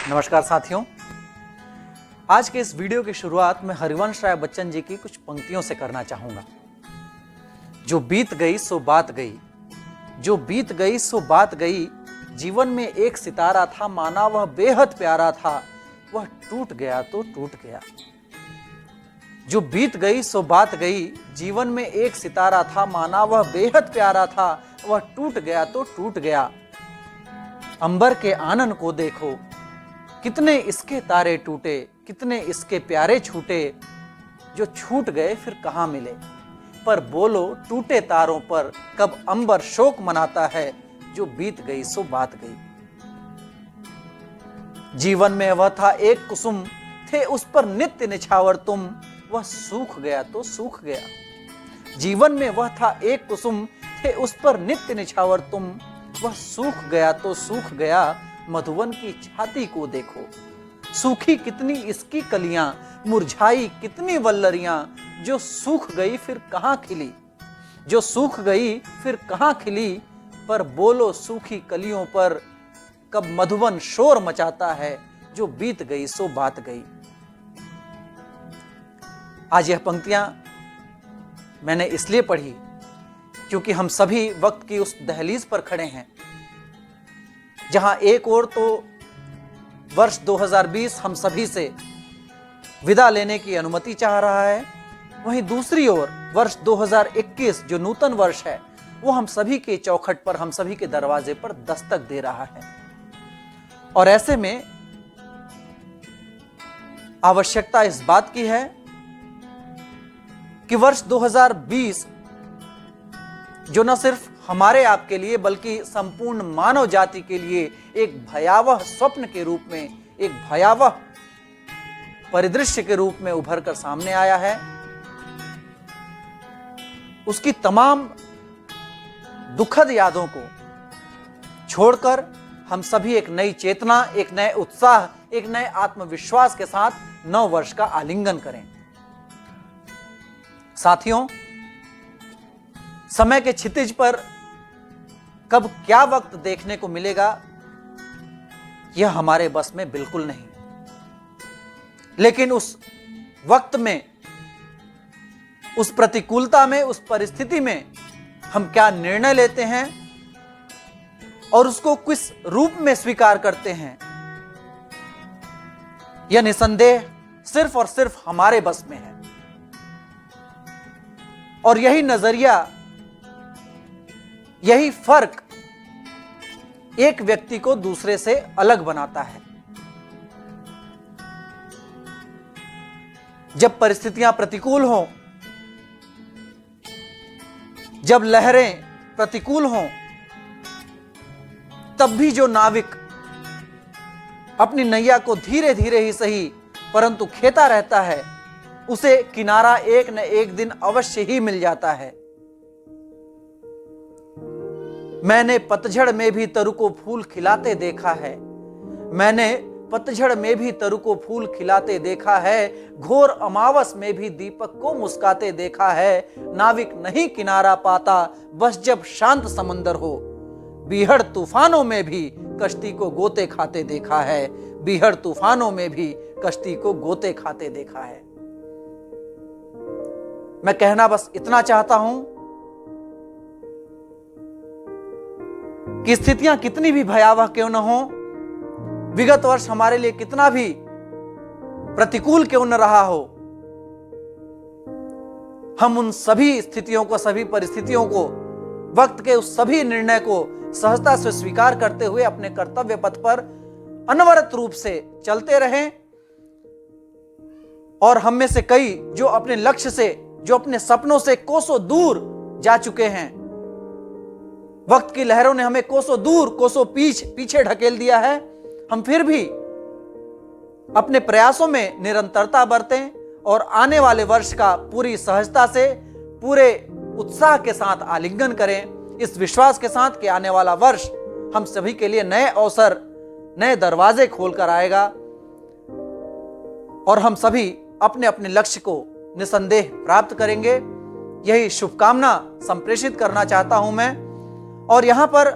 नमस्कार साथियों, आज के इस वीडियो की शुरुआत मैं हरिवंश राय बच्चन जी की कुछ पंक्तियों से करना चाहूंगा। जो बीत गई सो बात गई, जो बीत गई सो बात गई, जीवन में एक सितारा था, माना वह बेहद प्यारा था, वह टूट गया तो टूट गया। जो बीत गई सो बात गई, जीवन में एक सितारा था, माना वह बेहद प्यारा था, वह टूट गया तो टूट गया। अंबर के आनन को देखो, कितने इसके तारे टूटे, कितने इसके प्यारे छूटे, जो छूट गए फिर कहां मिले। पर बोलो टूटे तारों पर कब अंबर शोक मनाता है, जो बीत गई सो बात गई। जीवन में वह था एक कुसुम, थे उस पर नित्य निछावर तुम, वह सूख गया तो सूख गया। जीवन में वह था एक कुसुम, थे उस पर नित्य निछावर तुम, वह सूख गया तो सूख गया। मधुवन की छाती को देखो, सूखी कितनी इसकी कलियां, मुरझाई कितनी वल्लरियां, जो सूख गई फिर कहां खिली, जो सूख गई फिर कहां खिली। पर बोलो सूखी कलियों पर कब मधुवन शोर मचाता है, जो बीत गई सो बात गई। आज यह पंक्तियां मैंने इसलिए पढ़ी क्योंकि हम सभी वक्त की उस दहलीज पर खड़े हैं जहां एक ओर तो वर्ष 2020 हम सभी से विदा लेने की अनुमति चाह रहा है, वहीं दूसरी ओर वर्ष 2021 जो नूतन वर्ष है वो हम सभी के चौखट पर, हम सभी के दरवाजे पर दस्तक दे रहा है। और ऐसे में आवश्यकता इस बात की है कि वर्ष 2020 जो न सिर्फ हमारे आपके लिए बल्कि संपूर्ण मानव जाति के लिए एक भयावह स्वप्न के रूप में, एक भयावह परिदृश्य के रूप में उभर कर सामने आया है, उसकी तमाम दुखद यादों को छोड़कर हम सभी एक नई चेतना, एक नए उत्साह, एक नए आत्मविश्वास के साथ नव वर्ष का आलिंगन करें। साथियों, समय के क्षितिज पर कब क्या वक्त देखने को मिलेगा यह हमारे बस में बिल्कुल नहीं, लेकिन उस वक्त में, उस प्रतिकूलता में, उस परिस्थिति में हम क्या निर्णय लेते हैं और उसको किस रूप में स्वीकार करते हैं, यह निसंदेह सिर्फ और सिर्फ हमारे बस में है। और यही नजरिया, यही फर्क एक व्यक्ति को दूसरे से अलग बनाता है। जब परिस्थितियां प्रतिकूल हों, जब लहरें प्रतिकूल हों, तब भी जो नाविक अपनी नैया को धीरे धीरे ही सही परंतु खेता रहता है, उसे किनारा एक न एक दिन अवश्य ही मिल जाता है। मैंने पतझड़ में भी तरु को फूल खिलाते देखा है, मैंने पतझड़ में भी तरु को फूल खिलाते देखा है, घोर अमावस में भी दीपक को मुस्काते देखा है। नाविक नहीं किनारा पाता बस जब शांत समंदर हो, बीहड़ तूफानों में भी कश्ती को गोते खाते देखा है, बीहड़ तूफानों में भी कश्ती को गोते खाते देखा है। मैं कहना बस इतना चाहता हूं कि स्थितियां कितनी भी भयावह क्यों न हो, विगत वर्ष हमारे लिए कितना भी प्रतिकूल क्यों न रहा हो, हम उन सभी स्थितियों को, सभी परिस्थितियों को, वक्त के उस सभी निर्णय को सहजता से स्वीकार करते हुए अपने कर्तव्य पथ पर अनवरत रूप से चलते रहें। और हम में से कई जो अपने लक्ष्य से, जो अपने सपनों से कोसों दूर जा चुके हैं, वक्त की लहरों ने हमें कोसों दूर, कोसों पीछे ढकेल दिया है, हम फिर भी अपने प्रयासों में निरंतरता बरतें और आने वाले वर्ष का पूरी सहजता से, पूरे उत्साह के साथ आलिंगन करें, इस विश्वास के साथ कि आने वाला वर्ष हम सभी के लिए नए अवसर, नए दरवाजे खोलकर आएगा और हम सभी अपने अपने लक्ष्य को निसंदेह प्राप्त करेंगे। यही शुभकामना संप्रेषित करना चाहता हूं मैं। और यहां पर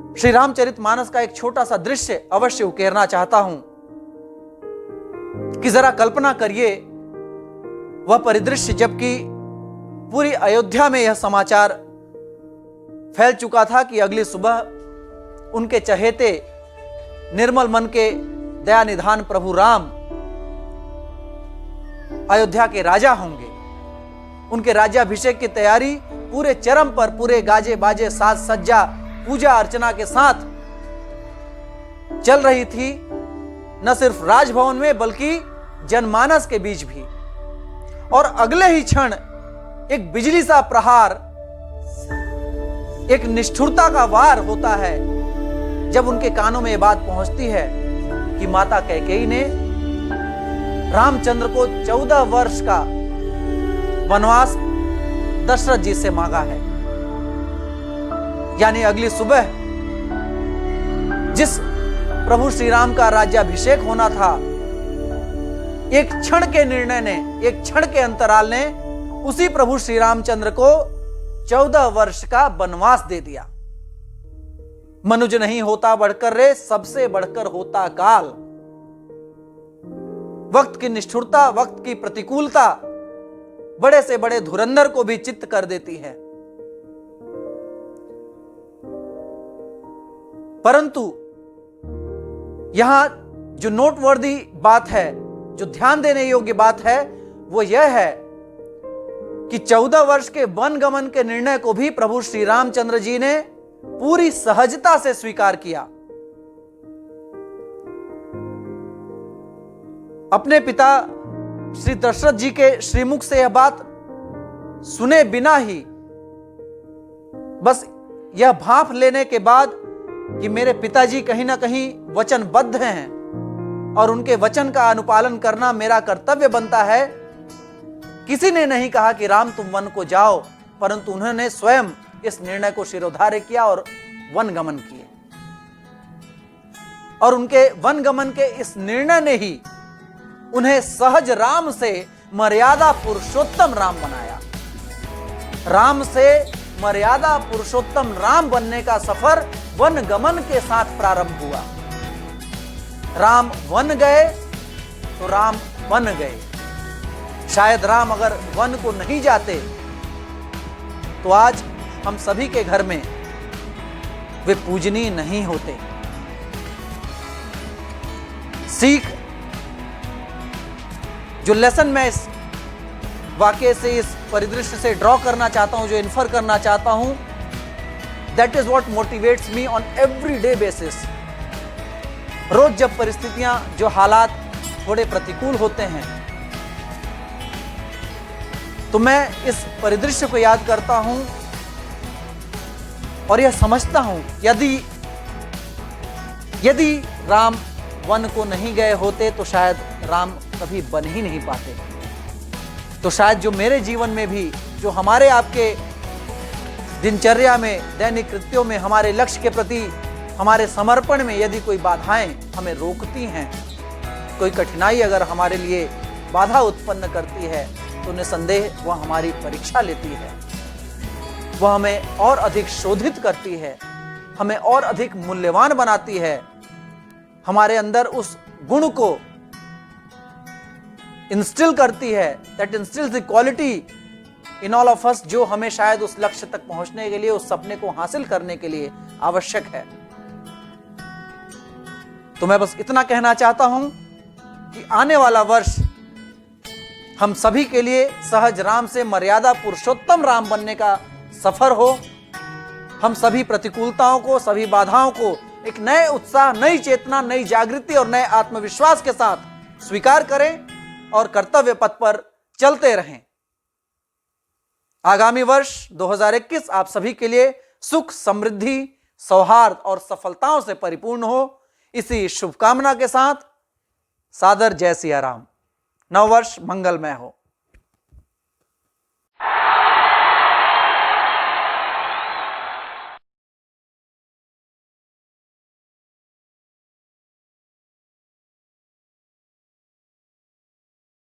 श्री रामचरितमानस का एक छोटा सा दृश्य अवश्य उकेरना चाहता हूं कि जरा कल्पना करिए वह परिदृश्य, जबकि पूरी अयोध्या में यह समाचार फैल चुका था कि अगली सुबह उनके चहेते निर्मल मन के दया निधान प्रभु राम अयोध्या के राजा होंगे। उनके राज्याभिषेक की तैयारी पूरे चरम पर, पूरे गाजे बाजे साज सज्जा पूजा अर्चना के साथ चल रही थी, न सिर्फ राजभवन में बल्कि जनमानस के बीच भी। और अगले ही क्षण एक बिजली सा प्रहार, एक निष्ठुरता का वार होता है जब उनके कानों में यह बात पहुंचती है कि माता कैकेयी ने रामचंद्र को 14 वर्ष का वनवास दशरथ जी से मांगा है। यानी अगली सुबह जिस प्रभु श्री राम का राज्याभिषेक होना था, एक क्षण के निर्णय ने, एक क्षण के अंतराल ने उसी प्रभु श्री रामचंद्र को 14 वर्ष का वनवास दे दिया। मनुज नहीं होता बढ़कर रे, सबसे बढ़कर होता काल। वक्त की निष्ठुरता, वक्त की प्रतिकूलता बड़े से बड़े धुरंधर को भी चित्त कर देती है। परंतु यहां जो नोटवर्दी बात है, जो ध्यान देने योग्य बात है, वो यह है कि 14 वर्ष के वन गमन के निर्णय को भी प्रभु श्री रामचंद्र जी ने पूरी सहजता से स्वीकार किया। अपने पिता श्री दशरथ जी के श्रीमुख से यह बात सुने बिना ही, बस यह भांप लेने के बाद कि मेरे पिताजी कहीं ना कहीं वचनबद्ध हैं और उनके वचन का अनुपालन करना मेरा कर्तव्य बनता है, किसी ने नहीं कहा कि राम तुम वन को जाओ, परंतु उन्होंने स्वयं इस निर्णय को शिरोधार्य किया और वन गमन किए। और उनके वन गमन के इस निर्णय ने ही उन्हें सहज राम से मर्यादा पुरुषोत्तम राम बनाया। राम से मर्यादा पुरुषोत्तम राम बनने का सफर वन गमन के साथ प्रारंभ हुआ। राम वन गए तो राम बन गए। शायद राम अगर वन को नहीं जाते तो आज हम सभी के घर में वे पूजनीय नहीं होते। सीख जो लेसन मैं इस वाक्य से, इस परिदृश्य से ड्रॉ करना चाहता हूं, जो इन्फर करना चाहता हूं, that is what motivates me on every day basis. रोज जब परिस्थितियां, जो हालात थोड़े प्रतिकूल होते हैं, तो मैं इस परिदृश्य को याद करता हूं और यह समझता हूं यदि राम वन को नहीं गए होते तो शायद राम कभी बन ही नहीं पाते। तो शायद जो मेरे जीवन में भी, जो हमारे आपके दिनचर्या में, दैनिक कृत्यों में, हमारे लक्ष्य के प्रति हमारे समर्पण में यदि कोई बाधाएं हमें रोकती हैं, कोई कठिनाई अगर हमारे लिए बाधा उत्पन्न करती है, तो निसंदेह वह हमारी परीक्षा लेती है। वह हमें और अधिक शोधित करती है, हमें और अधिक मूल्यवान बनाती है, हमारे अंदर उस गुण को इंस्टिल करती है, that instils the quality in all of us, जो हमें शायद उस लक्ष्य तक पहुंचने के लिए, उस सपने को हासिल करने के लिए आवश्यक है। तो मैं बस इतना कहना चाहता हूं कि आने वाला वर्ष हम सभी के लिए सहज राम से मर्यादा पुरुषोत्तम राम बनने का सफर हो। हम सभी प्रतिकूलताओं को, सभी बाधाओं को एक नए उत्साह, नई चेतना, नई जागृति और नए आत्मविश्वास के साथ स्वीकार करें और कर्तव्य पथ पर चलते रहें। आगामी वर्ष 2021 आप सभी के लिए सुख, समृद्धि, सौहार्द और सफलताओं से परिपूर्ण हो, इसी शुभकामना के साथ सादर जय सिया राम। नव वर्ष मंगलमय हो।